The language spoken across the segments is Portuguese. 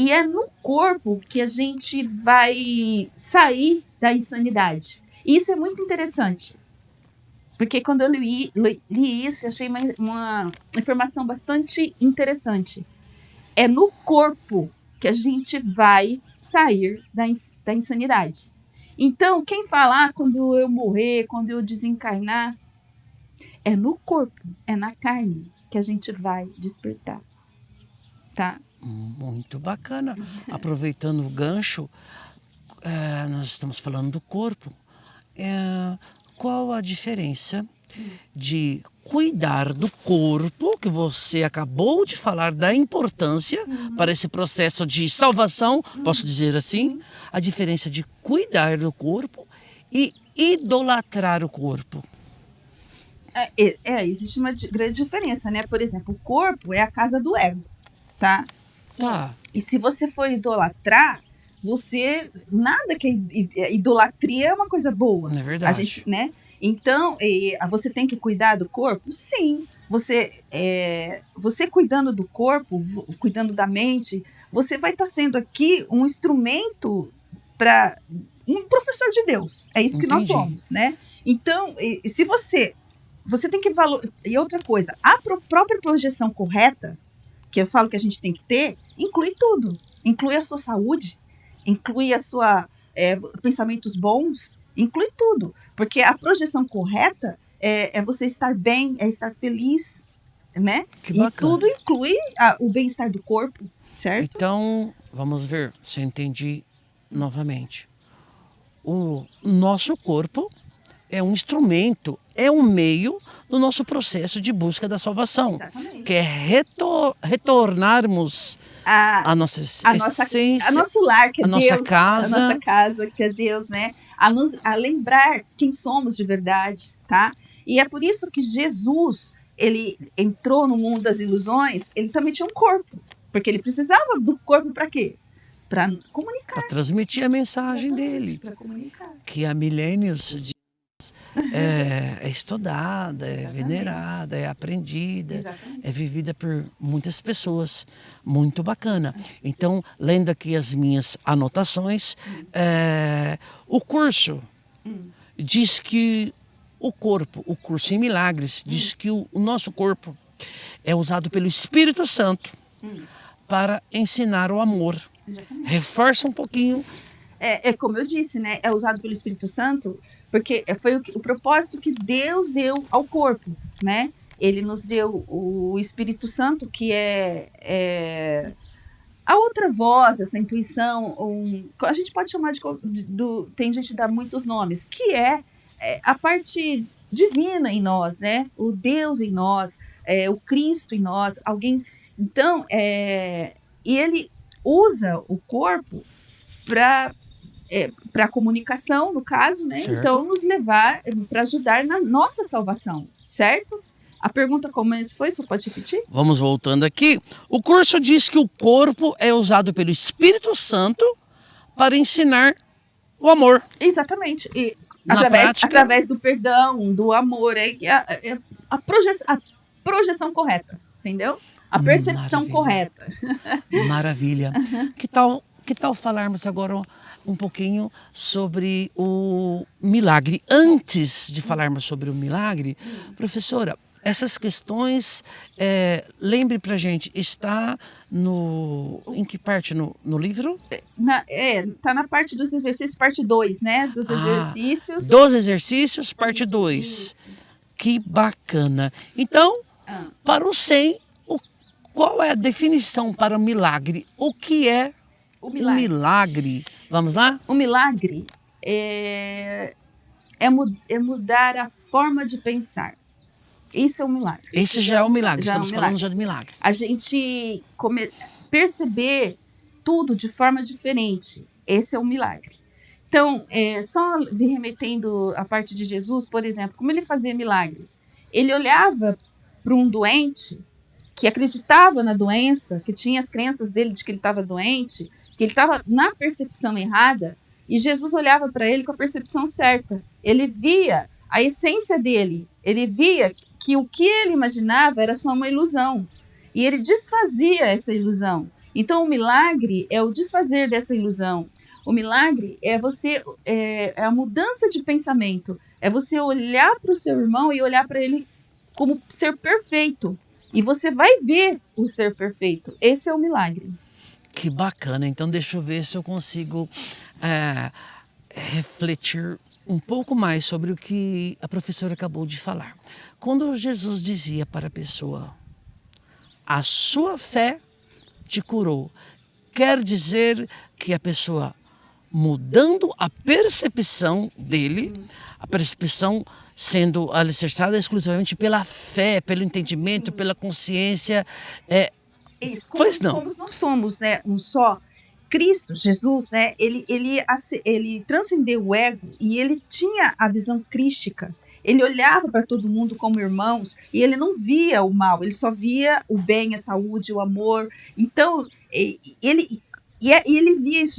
E é no corpo que a gente vai sair da insanidade. E isso é muito interessante. Porque quando eu li isso, eu achei uma informação bastante interessante. É no corpo que a gente vai sair da insanidade. Então, quem fala, quando eu morrer, quando eu desencarnar, é no corpo, é na carne que a gente vai despertar. Tá? Muito bacana. Aproveitando o gancho, nós estamos falando do corpo. Qual a diferença de cuidar do corpo, que você acabou de falar da importância para esse processo de salvação, posso dizer assim, a diferença de cuidar do corpo e idolatrar o corpo? Existe uma grande diferença, né? Por exemplo, o corpo é a casa do ego, tá? E se você for idolatrar, nada que idolatria é uma coisa boa. Não é verdade. Né? Então, você tem que cuidar do corpo? Sim. Você cuidando do corpo, cuidando da mente, você vai estar sendo aqui um instrumento para um professor de Deus. É isso que nós somos, né? Então, se você tem que valorizar. E outra coisa, a própria projeção correta, que eu falo que a gente tem que ter, inclui tudo. Inclui a sua saúde, inclui a sua pensamentos bons, inclui tudo. Porque a projeção correta é você estar bem, é estar feliz, né? Que bacana. E tudo inclui o bem-estar do corpo, certo? Então, vamos ver se eu entendi novamente. O nosso corpo é um instrumento, é um meio do nosso processo de busca da salvação. Exatamente. Que é retornarmos a nossa essência, a nosso lar, que é a Deus, nossa casa. A nossa casa, que é Deus, né? A lembrar quem somos de verdade, tá? E é por isso que Jesus, ele entrou no mundo das ilusões, ele também tinha um corpo, porque ele precisava do corpo para quê? Para comunicar. Para transmitir a mensagem dele. Para comunicar. Que há milênios é estudada, é venerada, é aprendida, é vivida por muitas pessoas. Muito bacana. Então, lendo aqui as minhas anotações, o curso diz que o curso em milagres, diz que o nosso corpo é usado pelo Espírito Santo para ensinar o amor. Exatamente. Reforça um pouquinho. Como eu disse, né? É usado pelo Espírito Santo porque foi o propósito que Deus deu ao corpo, né? Ele nos deu o Espírito Santo, que é a outra voz, essa intuição, a gente pode chamar tem gente que dá muitos nomes, que é a parte divina em nós, né? O Deus em nós, o Cristo em nós, alguém. Então, e ele usa o corpo para a comunicação, no caso, né? Certo. Então, nos levar para ajudar na nossa salvação, certo? A pergunta como isso foi, você pode repetir? Vamos voltando aqui. O curso diz que o corpo é usado pelo Espírito Santo para ensinar o amor. Exatamente. E prática, através do perdão, do amor, a projeção correta, entendeu? A percepção correta. Maravilha. Que tal falarmos agora um pouquinho sobre o milagre? Antes de falarmos sobre o milagre, professora, essas questões, lembre pra gente, está em que parte no livro? Está na parte dos exercícios, parte 2, né? Dos exercícios. Dos exercícios, parte 2. Que bacana. Então, para o 100, qual é a definição para o milagre? O que é o milagre? Vamos lá? O milagre é mudar a forma de pensar. Isso é um milagre. Esse já é um milagre. Estamos falando já de milagre. A gente perceber tudo de forma diferente. Esse é um milagre. Então, só me remetendo à parte de Jesus, por exemplo, como ele fazia milagres? Ele olhava para um doente que acreditava na doença, que tinha as crenças dele de que ele estava doente, que ele estava na percepção errada, e Jesus olhava para ele com a percepção certa. Ele via a essência dele, ele via que o que ele imaginava era só uma ilusão, e ele desfazia essa ilusão. Então, o milagre é o desfazer dessa ilusão. O milagre é é a mudança de pensamento. É você olhar para o seu irmão e olhar para ele como ser perfeito. E você vai ver o ser perfeito. Esse é o milagre. Que bacana. Então, deixa eu ver se eu consigo refletir um pouco mais sobre o que a professora acabou de falar. Quando Jesus dizia para a pessoa, a sua fé te curou, quer dizer que a pessoa, mudando a percepção dele, a percepção sendo alicerçada exclusivamente pela fé, pelo entendimento, pela consciência. Isso, Pois não. como nós somos, né, um só, Cristo, Jesus, né, ele transcendeu o ego e ele tinha a visão crística. Ele olhava para todo mundo como irmãos e ele não via o mal, ele só via o bem, a saúde, o amor. Então, ele via isso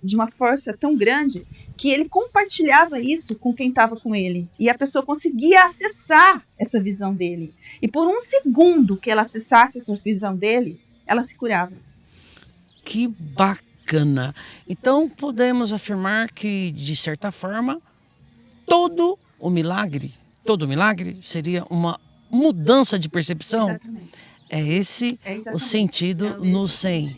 de uma força tão grande que ele compartilhava isso com quem estava com ele. E a pessoa conseguia acessar essa visão dele. E por um segundo que ela acessasse essa visão dele, ela se curava. Que bacana! Então, podemos afirmar que, de certa forma, todo milagre seria uma mudança de percepção? Exatamente. É esse o sentido no 100.